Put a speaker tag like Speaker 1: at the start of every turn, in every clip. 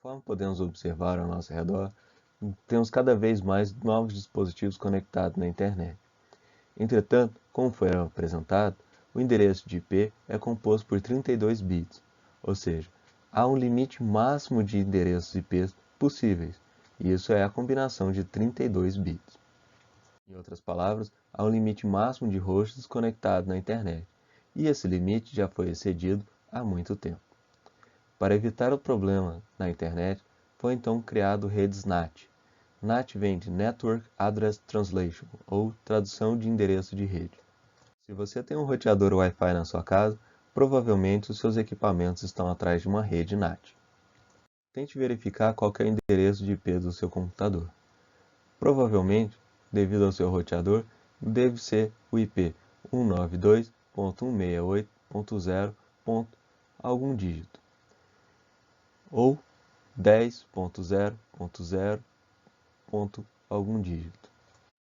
Speaker 1: Conforme podemos observar ao nosso redor, temos cada vez mais novos dispositivos conectados na internet. Entretanto, como foi apresentado, o endereço de IP é composto por 32 bits, ou seja, há um limite máximo de endereços IP possíveis, e isso é a combinação de 32 bits. Em outras palavras, há um limite máximo de hosts conectados na internet, e esse limite já foi excedido há muito tempo. Para evitar o problema na internet, foi então criado redes NAT. NAT vem de Network Address Translation, ou tradução de endereço de rede. Se você tem um roteador Wi-Fi na sua casa, provavelmente os seus equipamentos estão atrás de uma rede NAT. Tente verificar qual é o endereço de IP do seu computador. Provavelmente, devido ao seu roteador, deve ser o IP 192.168.0. Algum dígito, ou 10.0.0. Algum dígito.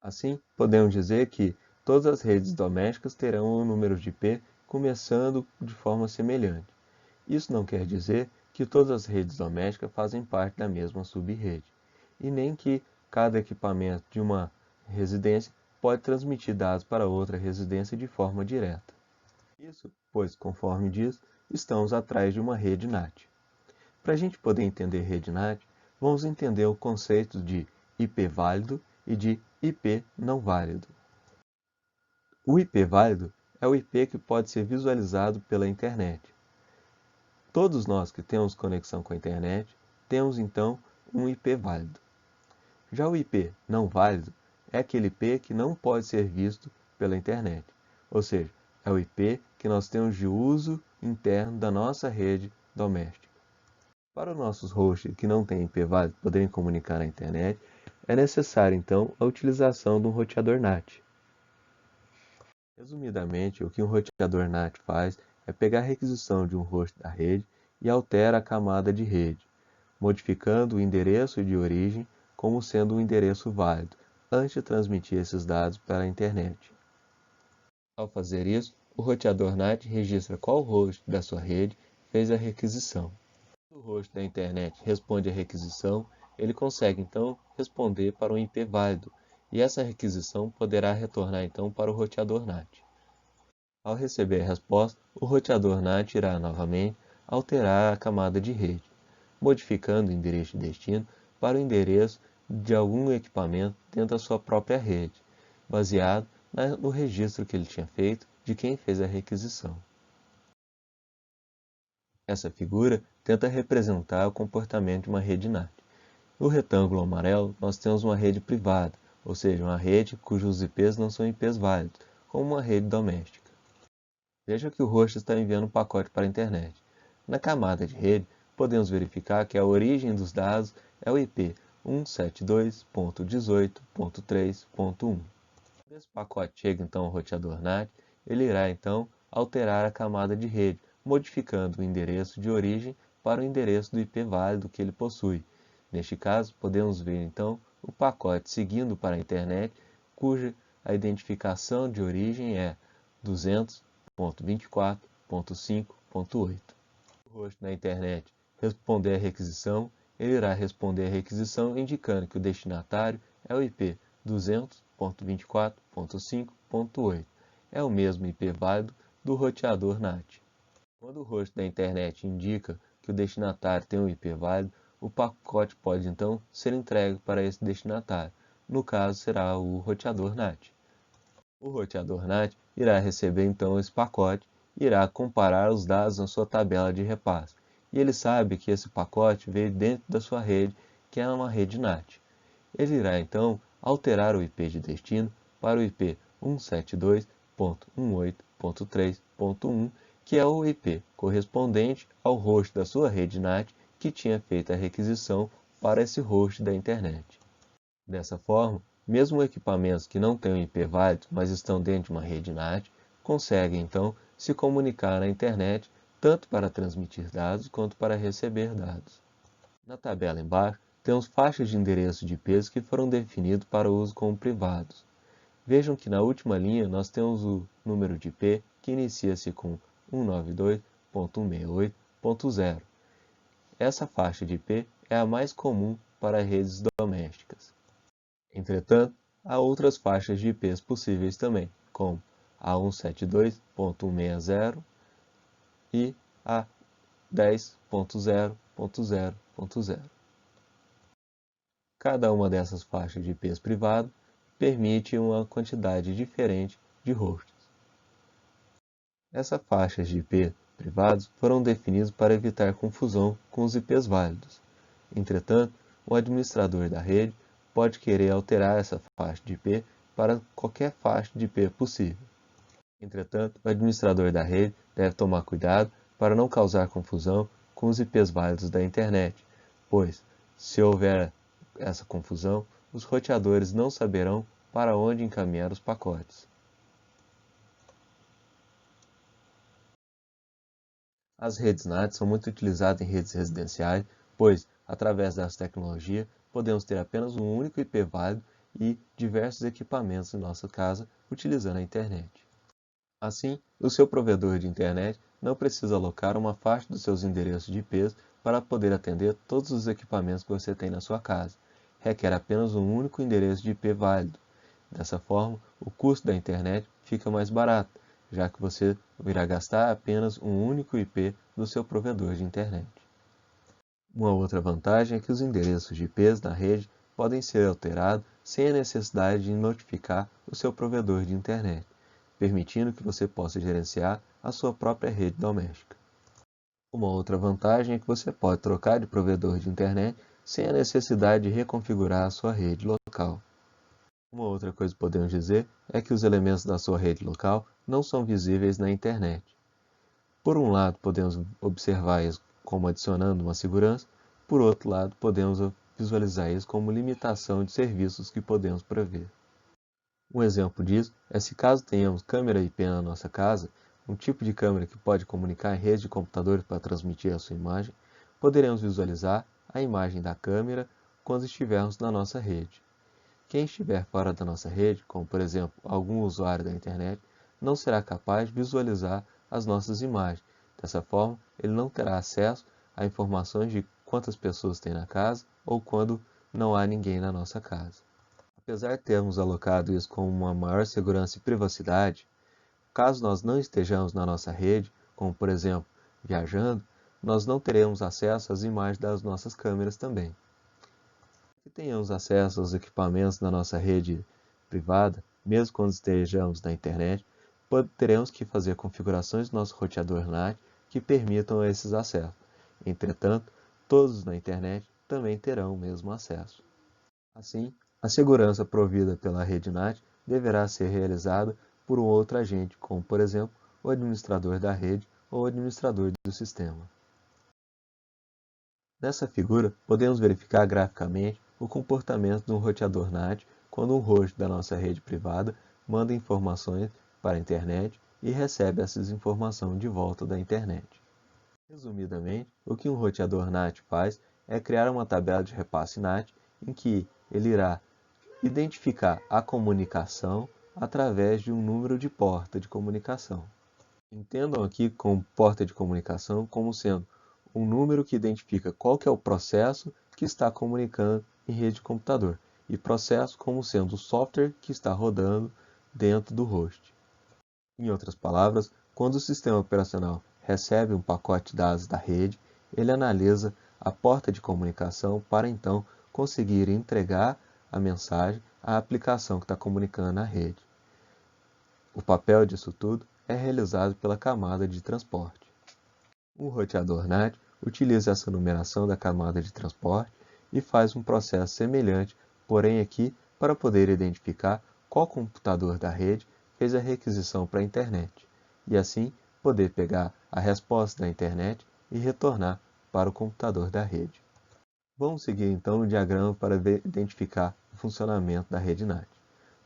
Speaker 1: Assim, podemos dizer que todas as redes domésticas terão um número de IP começando de forma semelhante. Isso não quer dizer que todas as redes domésticas fazem parte da mesma sub-rede, e nem que cada equipamento de uma residência pode transmitir dados para outra residência de forma direta. Isso, pois, conforme diz, estamos atrás de uma rede NAT. Para a gente poder entender rede NAT, vamos entender o conceito de IP válido e de IP não válido. O IP válido é o IP que pode ser visualizado pela internet. Todos nós que temos conexão com a internet temos então um IP válido. Já o IP não válido é aquele IP que não pode ser visto pela internet, ou seja, é o IP que nós temos de uso interno da nossa rede doméstica. Para os nossos hosts que não têm IP válido poderem comunicar na internet, é necessário então a utilização de um roteador NAT. Resumidamente, o que um roteador NAT faz é pegar a requisição de um host da rede e altera a camada de rede, modificando o endereço de origem como sendo um endereço válido, antes de transmitir esses dados para a internet. Ao fazer isso, o roteador NAT registra qual host da sua rede fez a requisição. Se o host da internet responde à requisição, ele consegue então responder para um IP válido, e essa requisição poderá retornar então para o roteador NAT. Ao receber a resposta, o roteador NAT irá novamente alterar a camada de rede, modificando o endereço de destino para o endereço de algum equipamento dentro da sua própria rede, baseado no registro que ele tinha feito de quem fez a requisição. Essa figura tenta representar o comportamento de uma rede NAT. No retângulo amarelo, nós temos uma rede privada, ou seja, uma rede cujos IPs não são IPs válidos, como uma rede doméstica. Veja que o host está enviando um pacote para a internet. Na camada de rede, podemos verificar que a origem dos dados é o IP 172.18.3.1. Quando esse pacote chega então ao roteador NAT, ele irá então alterar a camada de rede, modificando o endereço de origem para o endereço do IP válido que ele possui. Neste caso, podemos ver então o pacote seguindo para a internet, cuja a identificação de origem é 200.24.5.8. Se o host na internet responder a requisição, ele irá responder a requisição indicando que o destinatário é o IP 200.24.5.8. É o mesmo IP válido do roteador NAT. Quando o host da internet indica que o destinatário tem um IP válido, o pacote pode então ser entregue para esse destinatário. No caso, será o roteador NAT. O roteador NAT irá receber então esse pacote e irá comparar os dados na sua tabela de repasse. E ele sabe que esse pacote veio dentro da sua rede, que é uma rede NAT. Ele irá então alterar o IP de destino para o IP 172.18.3.1, que é o IP correspondente ao host da sua rede NAT que tinha feito a requisição para esse host da internet. Dessa forma, mesmo equipamentos que não têm um IP válido, mas estão dentro de uma rede NAT, conseguem então se comunicar na internet tanto para transmitir dados quanto para receber dados. Na tabela embaixo, temos faixas de endereço de IPs que foram definidos para uso como privados. Vejam que na última linha nós temos o número de IP que inicia-se com 192.168.0. essa faixa de IP é a mais comum para redes domésticas. Entretanto, há outras faixas de IPs possíveis também, como a 172.160 e a 10.0.0.0.0. Cada uma dessas faixas de IPs privado permite uma quantidade diferente de hosts. Essas faixas de IP privados foram definidas para evitar confusão com os IPs válidos. Entretanto, o administrador da rede pode querer alterar essa faixa de IP para qualquer faixa de IP possível. Entretanto, o administrador da rede deve tomar cuidado para não causar confusão com os IPs válidos da internet, pois, se houver essa confusão, os roteadores não saberão para onde encaminhar os pacotes. As redes NAT são muito utilizadas em redes residenciais, pois, através dessa tecnologia, podemos ter apenas um único IP válido e diversos equipamentos em nossa casa utilizando a internet. Assim, o seu provedor de internet não precisa alocar uma faixa dos seus endereços de IPs para poder atender todos os equipamentos que você tem na sua casa. Requer apenas um único endereço de IP válido. Dessa forma, o custo da internet fica mais barato, já que você irá gastar apenas um único IP do seu provedor de internet. Uma outra vantagem é que os endereços de IPs na rede podem ser alterados sem a necessidade de notificar o seu provedor de internet, permitindo que você possa gerenciar a sua própria rede doméstica. Uma outra vantagem é que você pode trocar de provedor de internet sem a necessidade de reconfigurar a sua rede local. Uma outra coisa que podemos dizer é que os elementos da sua rede local não são visíveis na internet. Por um lado, podemos observar isso como adicionando uma segurança, por outro lado, podemos visualizar isso como limitação de serviços que podemos prover. Um exemplo disso é se caso tenhamos câmera IP na nossa casa, um tipo de câmera que pode comunicar em rede de computadores para transmitir a sua imagem, poderemos visualizar a imagem da câmera quando estivermos na nossa rede. Quem estiver fora da nossa rede, como por exemplo algum usuário da internet, não será capaz de visualizar as nossas imagens. Dessa forma, ele não terá acesso a informações de quantas pessoas tem na casa ou quando não há ninguém na nossa casa. Apesar de termos alocado isso com uma maior segurança e privacidade, caso nós não estejamos na nossa rede, como por exemplo viajando, nós não teremos acesso às imagens das nossas câmeras também. Se tenhamos acesso aos equipamentos na nossa rede privada, mesmo quando estejamos na internet, teremos que fazer configurações do nosso roteador NAT que permitam esses acessos. Entretanto, todos na internet também terão o mesmo acesso. Assim, a segurança provida pela rede NAT deverá ser realizada por um outro agente, como por exemplo o administrador da rede ou o administrador do sistema. Nessa figura, podemos verificar graficamente o comportamento de um roteador NAT quando um host da nossa rede privada manda informações para a internet e recebe essas informações de volta da internet. Resumidamente, o que um roteador NAT faz é criar uma tabela de repasse NAT em que ele irá identificar a comunicação através de um número de porta de comunicação. Entendam aqui com porta de comunicação como sendo um número que identifica qual que é o processo que está comunicando em rede de computador, e processo como sendo o software que está rodando dentro do host. Em outras palavras, quando o sistema operacional recebe um pacote de dados da rede, ele analisa a porta de comunicação para então conseguir entregar a mensagem à aplicação que está comunicando na rede. O papel disso tudo é realizado pela camada de transporte. O roteador NAT utiliza essa numeração da camada de transporte e faz um processo semelhante, porém aqui para poder identificar qual computador da rede fez a requisição para a internet, e assim poder pegar a resposta da internet e retornar para o computador da rede. Vamos seguir então o diagrama para identificar o funcionamento da rede NAT.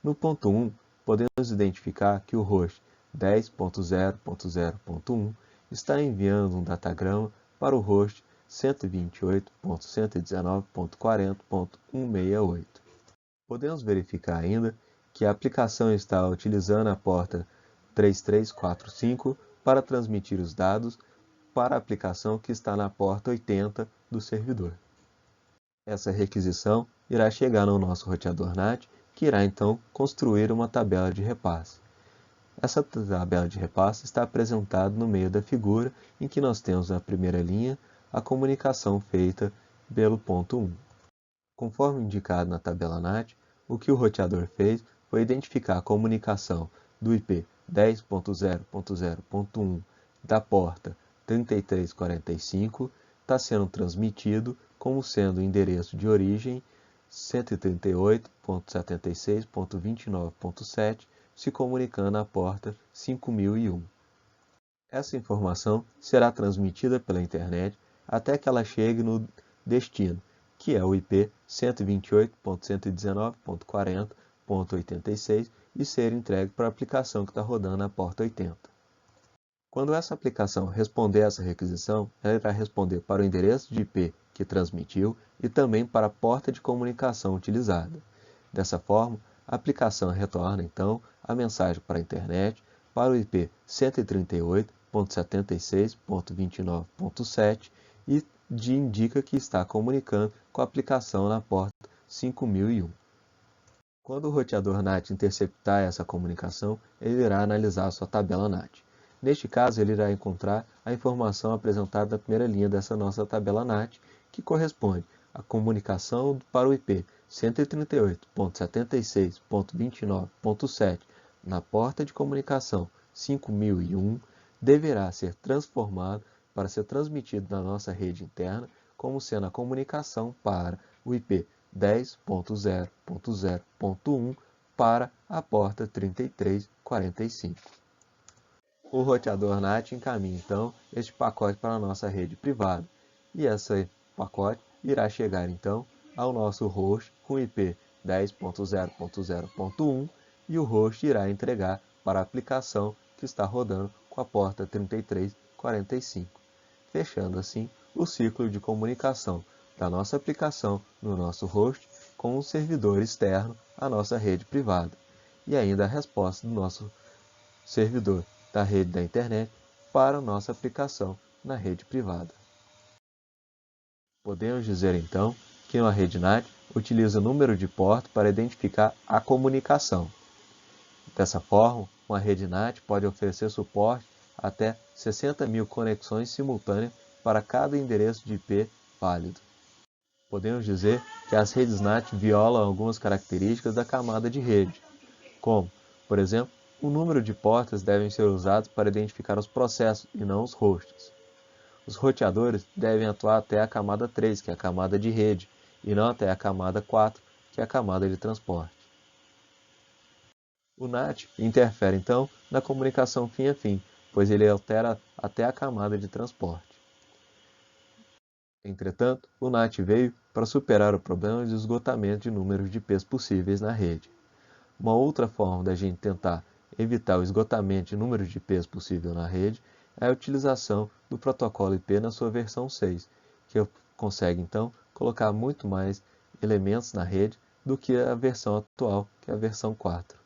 Speaker 1: No ponto 1, podemos identificar que o host 10.0.0.1 está enviando um datagrama para o host 128.119.40.168. Podemos verificar ainda que a aplicação está utilizando a porta 3345 para transmitir os dados para a aplicação que está na porta 80 do servidor. Essa requisição irá chegar no nosso roteador NAT, que irá então construir uma tabela de repasse. Essa tabela de repasse está apresentada no meio da figura, em que nós temos na primeira linha a comunicação feita pelo ponto 1. Conforme indicado na tabela NAT, o que o roteador fez foi identificar a comunicação do IP 10.0.0.1 da porta 3345 está sendo transmitido como sendo o endereço de origem 138.76.29.7 se comunicando à porta 5001. Essa informação será transmitida pela internet até que ela chegue no destino, que é o IP 128.119.40.86 e ser entregue para a aplicação que está rodando na porta 80. Quando essa aplicação responder essa requisição, ela irá responder para o endereço de IP que transmitiu e também para a porta de comunicação utilizada. Dessa forma, a aplicação retorna então a mensagem para a internet para o IP 138.76.29.7 e indica que está comunicando com a aplicação na porta 5001. Quando o roteador NAT interceptar essa comunicação, ele irá analisar a sua tabela NAT. Neste caso, ele irá encontrar a informação apresentada na primeira linha dessa nossa tabela NAT, que corresponde à comunicação para o IP 138.76.29.7 na porta de comunicação 5001, deverá ser transformado para ser transmitido na nossa rede interna como sendo a comunicação para o IP 10.0.0.1 para a porta 3345. O roteador NAT encaminha então este pacote para a nossa rede privada e esse pacote irá chegar então ao nosso host com IP 10.0.0.1 e o host irá entregar para a aplicação que está rodando com a porta 3345, fechando assim o ciclo de comunicação da nossa aplicação no nosso host com o servidor externo à nossa rede privada e ainda a resposta do nosso servidor da rede da internet para a nossa aplicação na rede privada. Podemos dizer então que uma rede NAT utiliza o número de porta para identificar a comunicação. Dessa forma, uma rede NAT pode oferecer suporte até 60.000 conexões simultâneas para cada endereço de IP válido. Podemos dizer que as redes NAT violam algumas características da camada de rede, como, por exemplo, o número de portas devem ser usados para identificar os processos e não os hosts. Os roteadores devem atuar até a camada 3, que é a camada de rede, e não até a camada 4, que é a camada de transporte. O NAT interfere então na comunicação fim a fim, pois ele altera até a camada de transporte. Entretanto, o NAT veio para superar o problema de esgotamento de números de IPs possíveis na rede. Uma outra forma da gente tentar evitar o esgotamento de números de IPs possível na rede é a utilização do protocolo IP na sua versão 6, que consegue então colocar muito mais elementos na rede do que a versão atual, que é a versão 4.